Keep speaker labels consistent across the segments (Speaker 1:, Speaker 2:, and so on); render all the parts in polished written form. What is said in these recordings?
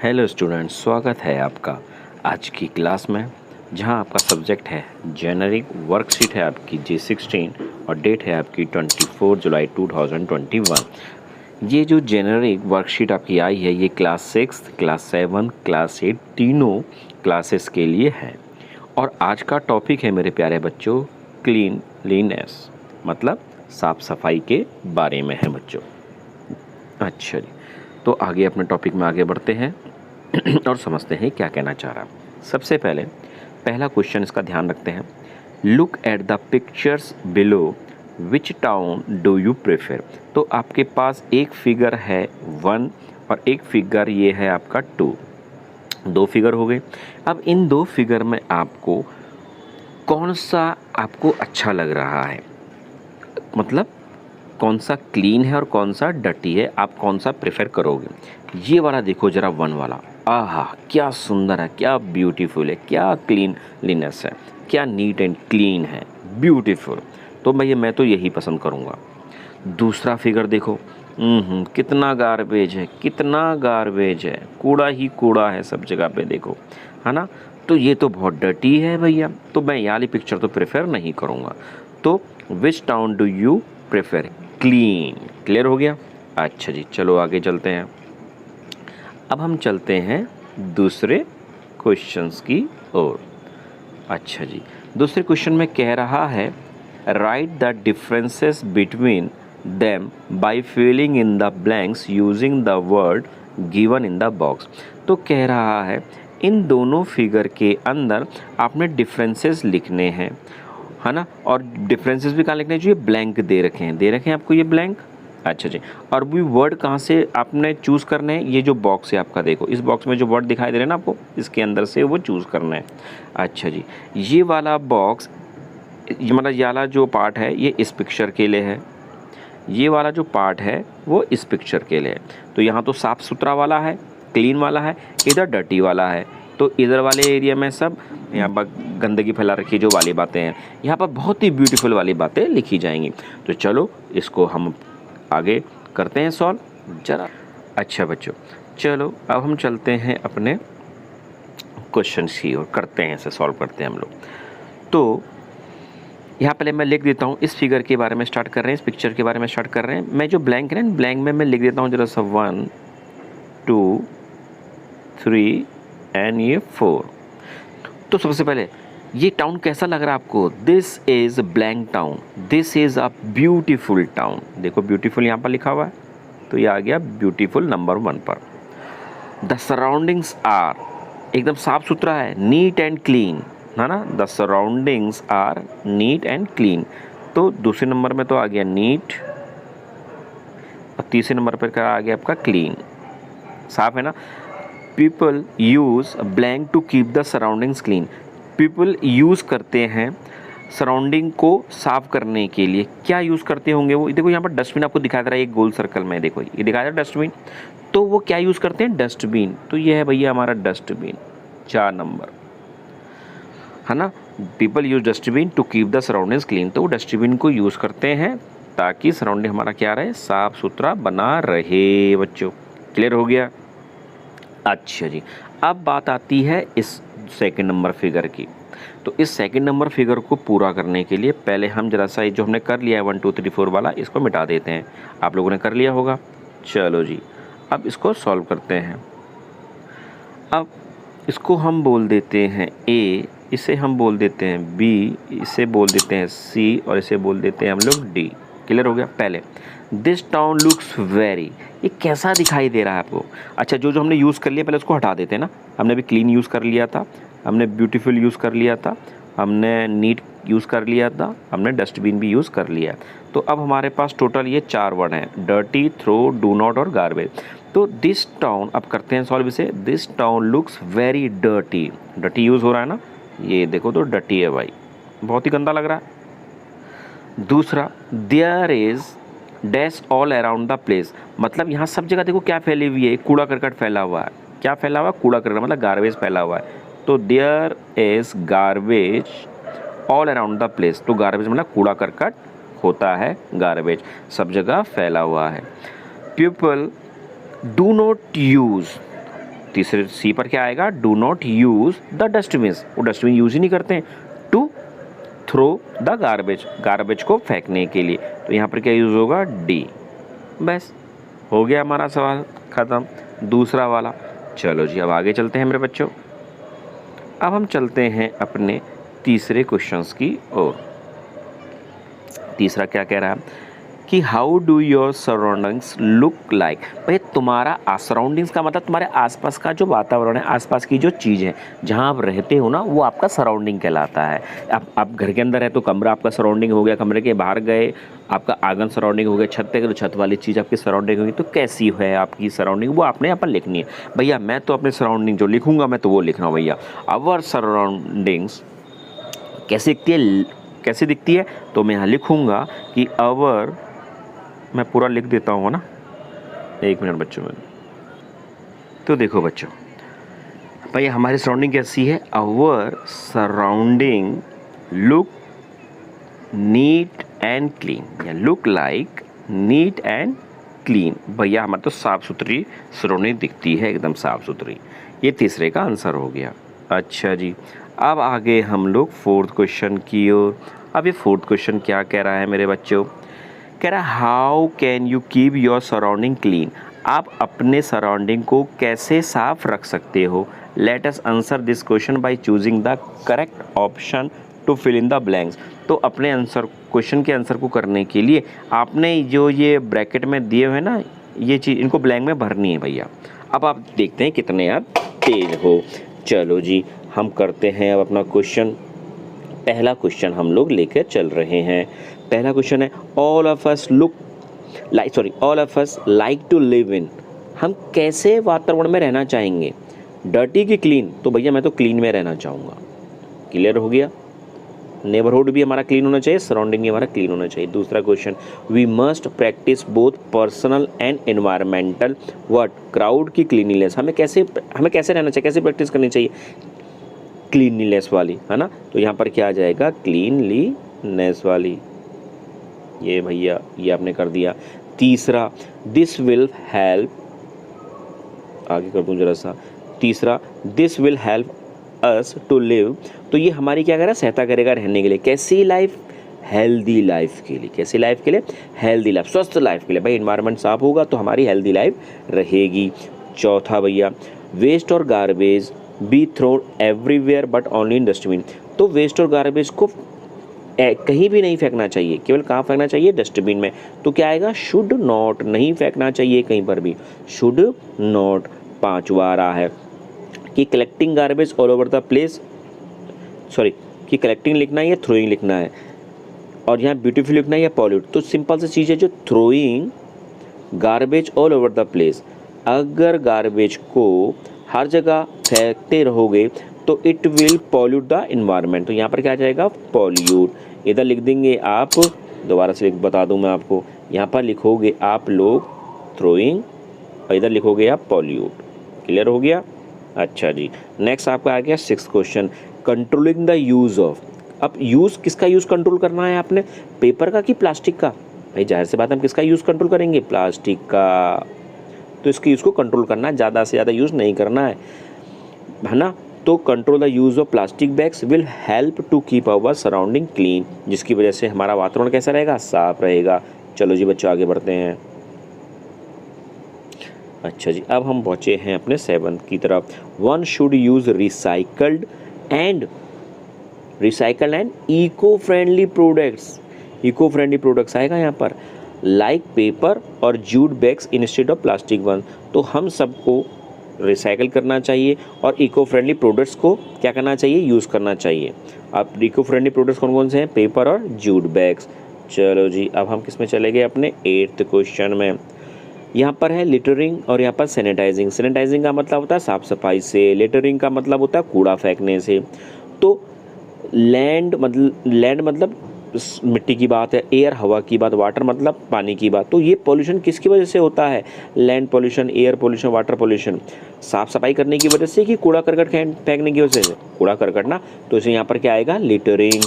Speaker 1: Hello students, स्वागत है आपका आज की क्लास में, जहां आपका सब्जेक्ट है जेनरिक। वर्कशीट है आपकी J16 और डेट है आपकी 24 जुलाई 2021। ये जो जेनरिक वर्कशीट आपकी आई है, ये क्लास 6, क्लास 7, क्लास 8 तीनों क्लासेस के लिए है। और आज का टॉपिक है मेरे प्यारे बच्चों क्लीनलीनेस, मतलब साफ़ सफाई के बारे में है बच्चों। अच्छा जी, तो आगे अपने टॉपिक में आगे बढ़ते हैं और समझते हैं क्या कहना चाह रहा है। सबसे पहले पहला क्वेश्चन इसका ध्यान रखते हैं। Look at the pictures below, which town do you prefer. तो आपके पास एक फिगर है 1 और एक फिगर ये है आपका 2, दो फिगर हो गए। अब इन दो फिगर में आपको कौन सा आपको अच्छा लग रहा है, मतलब कौन सा क्लीन है और कौन सा डर्टी है, आप कौन सा प्रेफर करोगे। ये वाला देखो जरा 1 वाला, आहा क्या सुंदर है, क्या ब्यूटीफुल है, क्या क्लीनलीनेस है, क्या नीट एंड क्लीन है, ब्यूटीफुल। तो भैया मैं तो यही पसंद करूँगा। दूसरा फिगर देखो, कितना गार्बेज है, कितना गार्बेज है, कूड़ा ही कूड़ा है सब जगह पे देखो, है ना। तो ये तो बहुत डर्टी है भैया, तो मैं ये वाली पिक्चर तो प्रेफर नहीं करूँगा। तो which town do you prefer, clean. Clear हो गया। अच्छा जी, चलो आगे चलते हैं। अब हम चलते हैं दूसरे क्वेश्चंस की ओर। अच्छा जी, दूसरे क्वेश्चन में कह रहा है write the differences between them by filling in the blanks using the word given in the box. तो कह रहा है इन दोनों फिगर के अंदर आपने डिफरेंसेस लिखने हैं, है ना। और डिफरेंसेस भी कहाँ लिखने चाहिए, ब्लैंक दे रखे हैं आपको ये ब्लैंक। अच्छा जी, और भी वर्ड कहाँ से आपने चूज़ करने हैं, ये जो बॉक्स है आपका देखो, इस बॉक्स में जो वर्ड दिखाई दे रहे हैं ना आपको, इसके अंदर से वो चूज़ करना है। अच्छा जी, ये वाला बॉक्स, ये मतलब ये वाला जो पार्ट है ये इस पिक्चर के लिए है, ये वाला जो पार्ट है वो इस पिक्चर के लिए है। तो यहाँ तो साफ़ सुथरा वाला है, क्लीन वाला है, इधर डर्टी वाला है। तो इधर वाले एरिया में सब यहाँ पर गंदगी फैला रखी जो वाली बातें हैं, यहाँ पर बहुत ही ब्यूटीफुल वाली बातें लिखी जाएंगी। तो चलो इसको हम आगे करते हैं सॉल्व जरा। अच्छा बच्चों, चलो अब हम चलते हैं अपने क्वेश्चन की ओर, करते हैं इसे सॉल्व करते हैं हम लोग। तो यहाँ पहले मैं लिख देता हूँ, इस फिगर के बारे में स्टार्ट कर रहे हैं, इस पिक्चर के बारे में स्टार्ट कर रहे हैं। मैं जो ब्लैंक है ना, ब्लैंक में मैं लिख देता हूँ जरा सा 1 2 3 एंड ये 4। तो सबसे पहले ये टाउन कैसा लग रहा है आपको, this is blank town, this is a beautiful town. देखो ब्यूटीफुल यहाँ पर लिखा हुआ है, तो ये आ गया ब्यूटीफुल नंबर 1 पर। द सराउंडिंग्स आर, एकदम साफ सुथरा है, नीट एंड क्लीन, है ना। The surroundings are neat and clean. तो दूसरे नंबर में तो आ गया नीट, और तीसरे नंबर पर क्या आ गया आपका क्लीन, साफ है ना। People use blank to keep the surroundings clean. People use करते हैं सराउंडिंग को साफ करने के लिए, क्या यूज़ करते होंगे वो। देखो यहाँ पर डस्टबिन आपको दिखाई दे रहा है, एक गोल सर्कल में देखो ये दिखाया जा रहा है डस्टबिन, तो वो क्या यूज़ करते हैं, डस्टबिन। तो ये है भैया हमारा डस्टबिन, 4 नंबर, है ना। People use dustbin to keep the surroundings clean, तो वो डस्टबिन को यूज़ करते हैं ताकि सराउंडिंग हमारा क्या रहे, साफ सुथरा बना रहे बच्चों। क्लियर हो गया। अच्छा जी, अब बात आती है इस सेकंड नंबर फिगर की। तो इस सेकंड नंबर फिगर को पूरा करने के लिए पहले हम जरा सा जो हमने कर लिया है 1 2 3 4 वाला, इसको मिटा देते हैं। आप लोगों ने कर लिया होगा। चलो जी, अब इसको सॉल्व करते हैं। अब इसको हम बोल देते हैं A, इसे हम बोल देते हैं B, इसे बोल देते हैं C, और इसे बोल देते हैं हम लोग D। क्लियर हो गया। पहले दिस टाउन लुक्स वेरी, ये कैसा दिखाई दे रहा है आपको। अच्छा, जो जो हमने यूज़ कर लिया पहले उसको हटा देते हैं ना। हमने भी क्लीन यूज़ कर लिया था, हमने ब्यूटीफुल यूज़ कर लिया था, हमने नीट यूज़ कर लिया था, हमने डस्टबिन भी यूज़ कर लिया। तो अब हमारे पास टोटल ये 4 वर्ड हैं, डर्टी, थ्रो, डू नॉट और गार्बेज। तो दिस टाउन, अब करते हैं सॉल्व इसे। This town looks very dirty, dirty use हो रहा है ना, ये देखो तो डर्टी है भाई, बहुत ही गंदा लग रहा है। दूसरा, there is dash all around the place, मतलब यहाँ सब जगह देखो क्या फैली हुई है, कूड़ा करकट फैला हुआ है। क्या फैला हुआ है, कूड़ा करकट, मतलब गार्बेज फैला हुआ है। तो there is garbage all around the place, तो गार्बेज मतलब कूड़ा करकट होता है, गार्बेज सब जगह फैला हुआ है। पीपल डू नॉट यूज़, तीसरे सी पर क्या आएगा, do not use the dustbin, वो डस्टबिन यूज़ ही नहीं करते हैं। To throw the garbage, garbage को फेंकने के लिए, तो यहाँ पर क्या यूज़ होगा, डी। बस हो गया हमारा सवाल ख़त्म, दूसरा वाला। चलो जी अब आगे चलते हैं मेरे बच्चों। अब हम चलते हैं अपने तीसरे क्वेश्चंस की ओर। तीसरा क्या कह रहा है कि how do your surroundings look like. भाई तुम्हारा सराउंडिंग्स का मतलब तुम्हारे आसपास का जो वातावरण है, आसपास की जो चीज़ है जहाँ आप रहते हो ना, वो आपका सराउंडिंग कहलाता है। आप घर के अंदर है तो कमरा आपका सराउंडिंग हो गया, कमरे के बाहर गए आपका आंगन सराउंडिंग हो गया, छत पे गए तो छत वाली चीज़ आपकी सराउंडिंग होगी। तो कैसी है आपकी सराउंडिंग, वो आपने यहाँ पर लिखनी है। भैया मैं तो अपने सराउंडिंग जो लिखूँगा मैं तो वो लिख रहा हूँ भैया। आवर सराउंडिंग्स कैसे दिखती है, तो मैं यहाँ लिखूँगा कि आवर, मैं पूरा लिख देता हूँ ना, एक मिनट बच्चों में। तो देखो बच्चों, भाई हमारी सराउंडिंग कैसी है, our surrounding look neat and clean, या look like neat and clean. भैया हमारे तो साफ़ सुथरी सराउंडिंग दिखती है, एकदम साफ़ सुथरी। ये तीसरे का आंसर हो गया। अच्छा जी अब आगे हम लोग फोर्थ क्वेश्चन की ओर। अब ये फोर्थ क्वेश्चन क्या कह रहा है मेरे बच्चों, कह रहा है how can you keep your surrounding clean, आप अपने सराउंडिंग को कैसे साफ रख सकते हो। Let us answer this question by choosing the correct option to fill in the blanks. तो अपने आंसर, क्वेश्चन के आंसर को करने के लिए आपने जो ये ब्रैकेट में दिए हुए ना ये चीज़, इनको ब्लैंक में भरनी है भैया। अब आप देखते हैं कितने आप तेज हो। चलो जी हम करते हैं अब अपना क्वेश्चन। पहला क्वेश्चन हम लोग लेकर चल रहे हैं। पहला क्वेश्चन है all of us like to live in, हम कैसे वातावरण में रहना चाहेंगे, डर्टी की क्लीन। तो भैया मैं तो क्लीन में रहना चाहूँगा। क्लियर हो गया, नेबरहुड भी हमारा क्लीन होना चाहिए, सराउंडिंग भी हमारा क्लीन होना चाहिए। दूसरा question we must practice both personal and environmental what crowd की क्लीनिनेस, हमें कैसे रहना चाहिए, कैसे प्रैक्टिस करनी चाहिए, क्लीनलीनेस वाली, है ना। तो यहाँ पर क्या आ जाएगा, क्लीनलीनेस वाली। ये भैया ये आपने कर दिया। तीसरा दिस विल हेल्प, आगे कर दूं जरा सा। तीसरा this will help us to live, तो ये हमारी क्या करेगा, सहायता करेगा रहने के लिए। कैसी लाइफ, हेल्दी लाइफ के लिए। कैसी लाइफ के लिए, हेल्दी लाइफ, स्वस्थ लाइफ के लिए। भाई इन्वायरमेंट साफ होगा तो हमारी हेल्दी लाइफ रहेगी। चौथा भैया वेस्ट और garbage be thrown everywhere but only in dustbin, तो वेस्ट और गार्बेज को कहीं भी नहीं फेंकना चाहिए, केवल कहाँ फेंकना चाहिए, डस्टबिन में। तो क्या आएगा, शुड नॉट, नहीं फेंकना चाहिए कहीं पर भी, शुड नॉट। पांचवा आ रहा है कि collecting garbage all over the place, sorry कि कलेक्टिंग लिखना है या थ्रोइंग लिखना है, और यहाँ ब्यूटीफुल लिखना है या पॉल्यूट। तो सिंपल सी चीज़ है जो throwing garbage all over the place, अगर गार्बेज को हर जगह फेंकते रहोगे तो it will pollute the environment. तो यहाँ पर क्या आ जाएगा, पॉल्यूट। इधर लिख देंगे आप, दोबारा से बता दूँ मैं आपको, यहाँ पर लिखोगे आप लोग थ्रोइंग और इधर लिखोगे आप पॉल्यूट। क्लियर हो गया। अच्छा जी नेक्स्ट आपका आ गया sixth question, controlling the use of. अब यूज़, किसका यूज़ कंट्रोल करना है आपने, पेपर का कि प्लास्टिक का। भाई जाहिर सी बात हम किसका यूज़ कंट्रोल करेंगे, प्लास्टिक का। तो इसके यूज़ को कंट्रोल करना है, ज़्यादा से ज़्यादा यूज़ नहीं करना है ना। तो control the use of plastic bags will help to keep our surrounding clean, जिसकी वजह से हमारा वातावरण कैसा रहेगा, साफ रहेगा। चलो जी बच्चों आगे बढ़ते हैं। अच्छा जी अब हम पहुँचे हैं अपने 7th की तरफ। One should use recycled and eco friendly products. Eco friendly products आएगा यहाँ पर, लाइक पेपर और jute bags instead of plastic one. तो हम सबको रिसाइकल करना चाहिए और इको फ्रेंडली प्रोडक्ट्स को क्या करना चाहिए, यूज़ करना चाहिए। अब इको फ्रेंडली प्रोडक्ट्स कौन कौन से हैं, पेपर और जूट बैग्स। चलो जी अब हम किस में चले गए, अपने 8th क्वेश्चन में। यहाँ पर है लिटरिंग और यहाँ पर सैनिटाइजिंग। सैनिटाइजिंग का मतलब होता है साफ़ सफाई से, लिटरिंग का मतलब होता है कूड़ा फेंकने से। तो लैंड मतलब मिट्टी की बात है, एयर हवा की बात, वाटर मतलब पानी की बात। तो ये पोल्यूशन किसकी वजह से होता है, land pollution, air pollution, water pollution. साफ़ सफाई करने की वजह से कि कूड़ा करकट फेंकने की वजह से, कूड़ा करकट ना। तो इसे यहाँ पर क्या आएगा, लिटरिंग,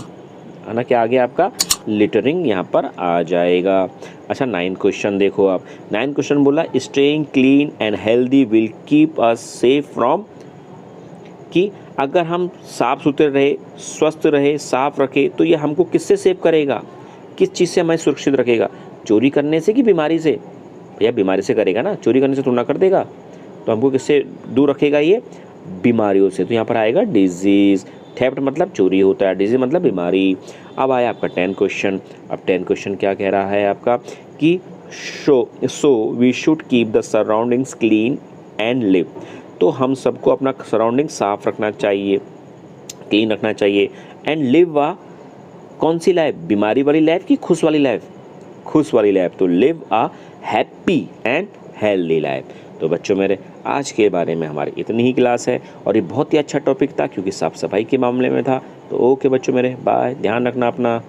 Speaker 1: है ना। क्या आ गया आपका, लिटरिंग यहाँ पर आ जाएगा। अच्छा 9 क्वेश्चन देखो आप, 9 क्वेश्चन बोला staying clean and healthy will keep us safe from, कि अगर हम साफ सुथरे रहे, स्वस्थ रहे, साफ रखे तो ये हमको किससे सेव करेगा, किस चीज़ से हमें सुरक्षित रखेगा, चोरी करने से कि बीमारी से? भैया बीमारी से करेगा ना, चोरी करने से थोड़ा ना कर देगा, तो हमको किससे दूर रखेगा ये, बीमारियों से। तो यहाँ पर आएगा डिजीज़, थेफ्ट मतलब चोरी होता है, डिजीज मतलब बीमारी। अब आया आपका 10 क्वेश्चन। अब 10 क्वेश्चन क्या कह रहा है आपका कि so we should keep the surroundings clean and live, तो हम सबको अपना सराउंडिंग साफ रखना चाहिए, क्लीन रखना चाहिए, एंड लिव आ कौन सी लाइफ, बीमारी वाली लाइफ कि खुश वाली लाइफ, खुश वाली लाइफ, तो live a happy and healthy life. तो बच्चों मेरे आज के बारे में हमारी इतनी ही क्लास है, और ये बहुत ही अच्छा टॉपिक था क्योंकि साफ सफाई के मामले में था। तो ओके बच्चों मेरे, बाय, ध्यान रखना अपना।